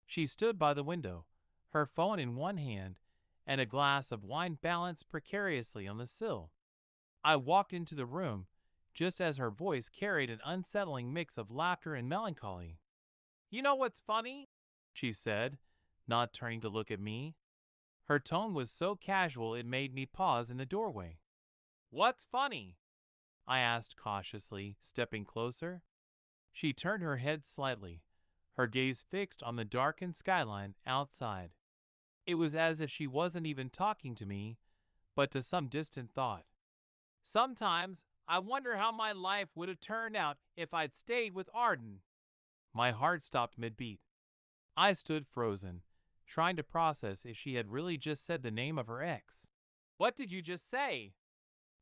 She stood by the window, her phone in one hand and a glass of wine balanced precariously on the sill. I walked into the room just as her voice carried an unsettling mix of laughter and melancholy. "You know what's funny?" she said, not turning to look at me. Her tone was so casual it made me pause in the doorway. "What's funny?" I asked cautiously, stepping closer. She turned her head slightly, her gaze fixed on the darkened skyline outside. It was as if she wasn't even talking to me, but to some distant thought. "Sometimes I wonder how my life would have turned out if I'd stayed with Arden." My heart stopped mid-beat. I stood frozen, trying to process if she had really just said the name of her ex. "What did you just say?"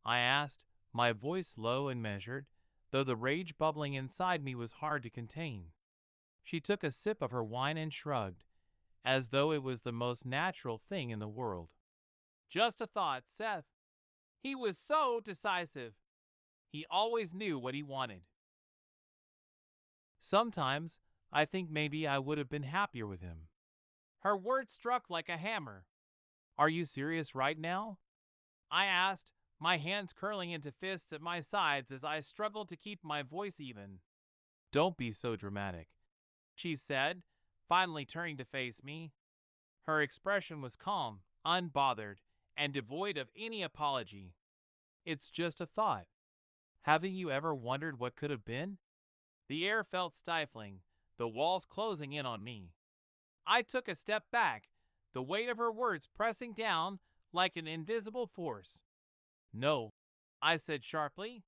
I asked, my voice low and measured, though the rage bubbling inside me was hard to contain. She took a sip of her wine and shrugged, as though it was the most natural thing in the world. "Just a thought, Seth. He was so decisive. He always knew what he wanted." Sometimes I think maybe I would have been happier with him. Her words struck like a hammer. "Are you serious right now?" I asked, my hands curling into fists at my sides as I struggled to keep my voice even. "Don't be so dramatic," she said, finally turning to face me. Her expression was calm, unbothered, and devoid of any apology. "It's just a thought. Haven't you ever wondered what could have been?" The air felt stifling, the walls closing in on me. I took a step back, the weight of her words pressing down like an invisible force. "No," I said sharply,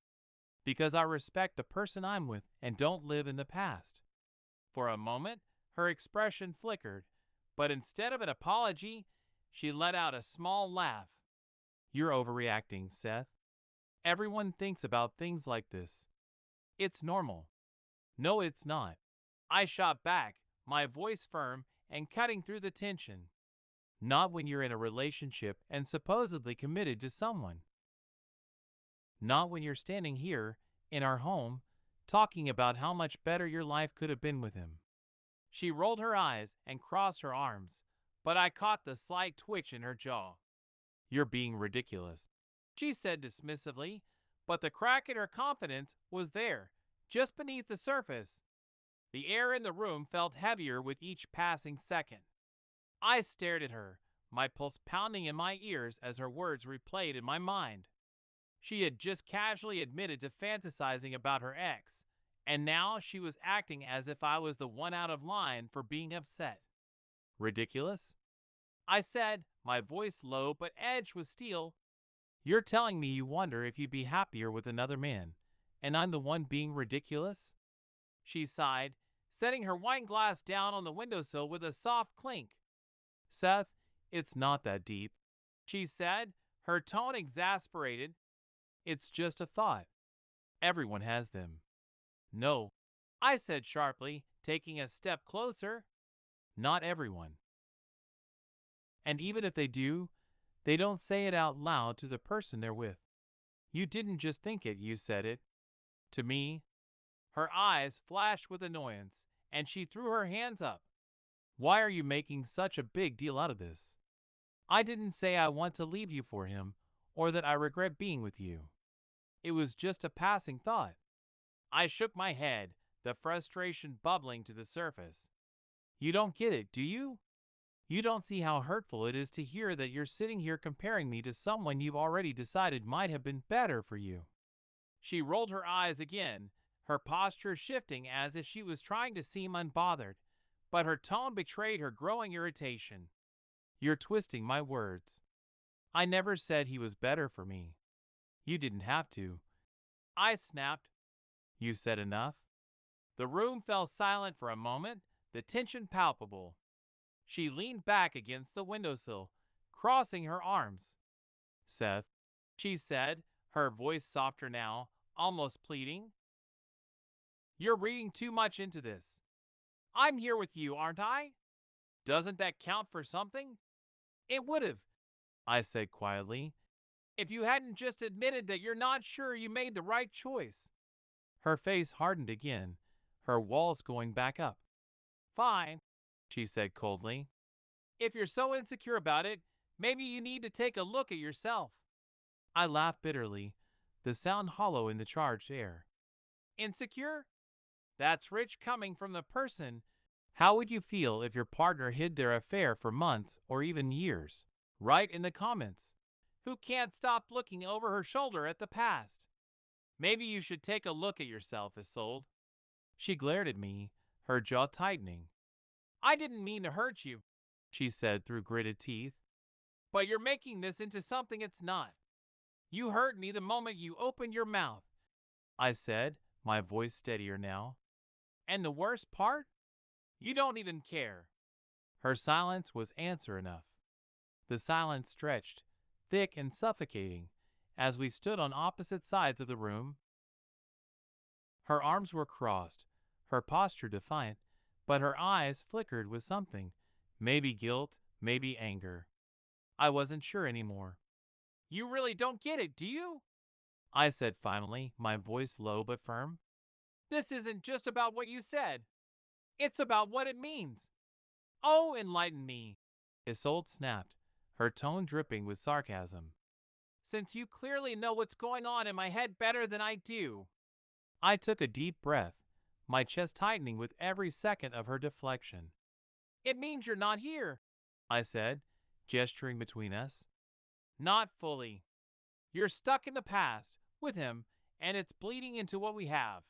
"because I respect the person I'm with and don't live in the past." For a moment, her expression flickered, but instead of an apology, she let out a small laugh. "You're overreacting, Seth. Everyone thinks about things like this. It's normal." "No, it's not." I shot back, my voice firm and cutting through the tension. "Not when you're in a relationship and supposedly committed to someone. Not when you're standing here, in our home, talking about how much better your life could have been with him." She rolled her eyes and crossed her arms, but I caught the slight twitch in her jaw. "You're being ridiculous," she said dismissively, but the crack in her confidence was there, just beneath the surface. The air in the room felt heavier with each passing second. I stared at her, my pulse pounding in my ears as her words replayed in my mind. She had just casually admitted to fantasizing about her ex, and now she was acting as if I was the one out of line for being upset. "Ridiculous?" I said, my voice low but edged with steel. "You're telling me you wonder if you'd be happier with another man, and I'm the one being ridiculous?" She sighed, setting her wine glass down on the windowsill with a soft clink. "Seth, it's not that deep," she said, her tone exasperated. "It's just a thought. Everyone has them." "No," I said sharply, taking a step closer. "Not everyone. And even if they do, they don't say it out loud to the person they're with. You didn't just think it, you said it. To me." Her eyes flashed with annoyance, and she threw her hands up. "Why are you making such a big deal out of this? I didn't say I want to leave you for him, or that I regret being with you. It was just a passing thought." I shook my head, the frustration bubbling to the surface. "You don't get it, do you? You don't see how hurtful it is to hear that you're sitting here comparing me to someone you've already decided might have been better for you." She rolled her eyes again, her posture shifting as if she was trying to seem unbothered, but her tone betrayed her growing irritation. "You're twisting my words. I never said he was better for me. You didn't have to." I snapped. "You said enough?" The room fell silent for a moment, the tension palpable. She leaned back against the windowsill, crossing her arms. "Seth," she said, her voice softer now, almost pleading, "you're reading too much into this. I'm here with you, aren't I? Doesn't that count for something?" "It would have," I said quietly, "if you hadn't just admitted that you're not sure you made the right choice." Her face hardened again, her walls going back up. Fine, she said coldly. If you're so insecure about it, maybe you need to take a look at yourself. I laughed bitterly, the sound hollow in the charged air. Insecure? That's rich coming from the person. How would you feel if your partner hid their affair for months or even years? Write in the comments. Who can't stop looking over her shoulder at the past? Maybe you should take a look at yourself, Isolde. She glared at me, her jaw tightening. I didn't mean to hurt you, she said through gritted teeth. But you're making this into something it's not. You hurt me the moment you opened your mouth, I said, my voice steadier now. And the worst part? You don't even care. Her silence was answer enough. The silence stretched, thick and suffocating, as we stood on opposite sides of the room. Her arms were crossed, her posture defiant, but her eyes flickered with something, maybe guilt, maybe anger. I wasn't sure anymore. You really don't get it, do you? I said finally, my voice low but firm. This isn't just about what you said. It's about what it means. Oh, enlighten me. Isolde snapped, her tone dripping with sarcasm. Since you clearly know what's going on in my head better than I do. I took a deep breath, my chest tightening with every second of her deflection. It means you're not here, I said, gesturing between us. Not fully. You're stuck in the past, with him, and it's bleeding into what we have.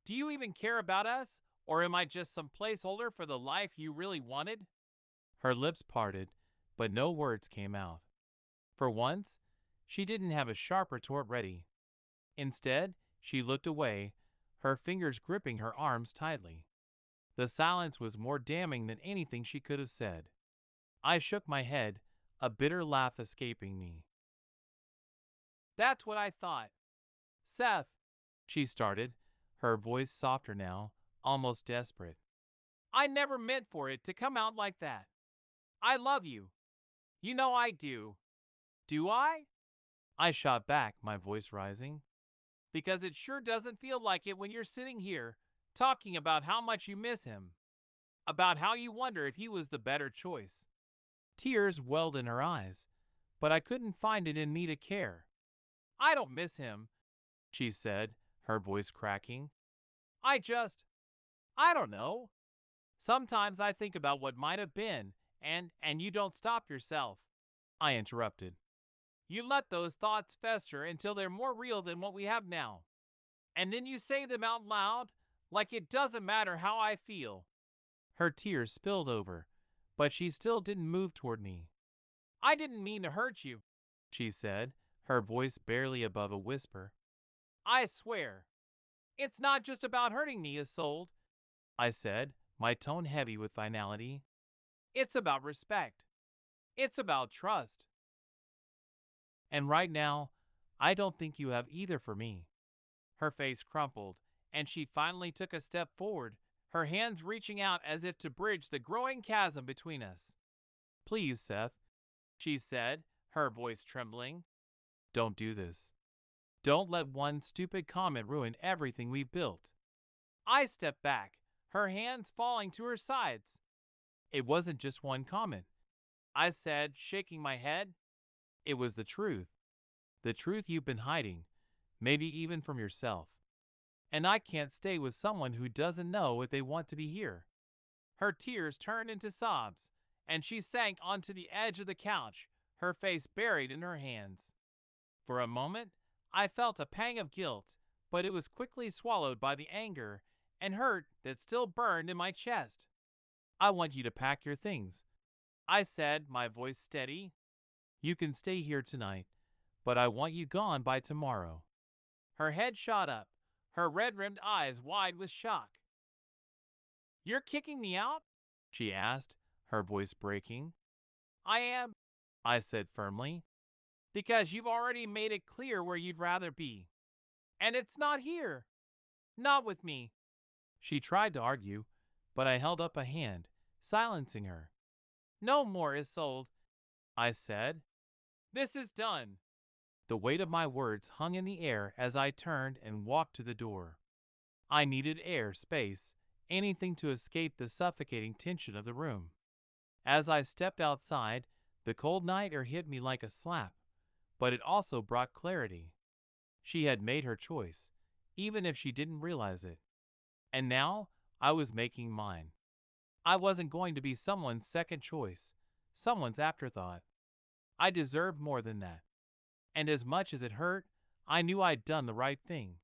Do you even care about us, or am I just some placeholder for the life you really wanted? Her lips parted, but no words came out. For once, she didn't have a sharp retort ready. Instead, she looked away, her fingers gripping her arms tightly. The silence was more damning than anything she could have said. I shook my head, a bitter laugh escaping me. That's what I thought. Seth, she started, her voice softer now, almost desperate. I never meant for it to come out like that. I love you. You know I do. Do I? I shot back, my voice rising. Because it sure doesn't feel like it when you're sitting here, talking about how much you miss him. About how you wonder if he was the better choice. Tears welled in her eyes, but I couldn't find it in me to care. I don't miss him, she said, her voice cracking. I don't know. Sometimes I think about what might have been, and you don't stop yourself. I interrupted. You let those thoughts fester until they're more real than what we have now. And then you say them out loud, like it doesn't matter how I feel. Her tears spilled over, but she still didn't move toward me. I didn't mean to hurt you, she said, her voice barely above a whisper. I swear. It's not just about hurting me, Isolde, I said, my tone heavy with finality. It's about respect. It's about trust. And right now, I don't think you have either for me. Her face crumpled, and she finally took a step forward, her hands reaching out as if to bridge the growing chasm between us. Please, Seth, she said, her voice trembling. Don't do this. Don't let one stupid comment ruin everything we've built. I stepped back, her hands falling to her sides. It wasn't just one comment, I said, shaking my head. It was the truth. The truth you've been hiding, maybe even from yourself. And I can't stay with someone who doesn't know if they want to be here. Her tears turned into sobs, and she sank onto the edge of the couch, her face buried in her hands. For a moment, I felt a pang of guilt, but it was quickly swallowed by the anger and hurt that still burned in my chest. I want you to pack your things, I said, my voice steady. You can stay here tonight, but I want you gone by tomorrow. Her head shot up, her red-rimmed eyes wide with shock. You're kicking me out? She asked, her voice breaking. I am, I said firmly, because you've already made it clear where you'd rather be. And it's not here. Not with me. She tried to argue, but I held up a hand, silencing her. No more, Isolde, I said. This is done. The weight of my words hung in the air as I turned and walked to the door. I needed air, space, anything to escape the suffocating tension of the room. As I stepped outside, the cold night air hit me like a slap, but it also brought clarity. She had made her choice, even if she didn't realize it. And now, I was making mine. I wasn't going to be someone's second choice, someone's afterthought. I deserved more than that. And as much as it hurt, I knew I'd done the right thing.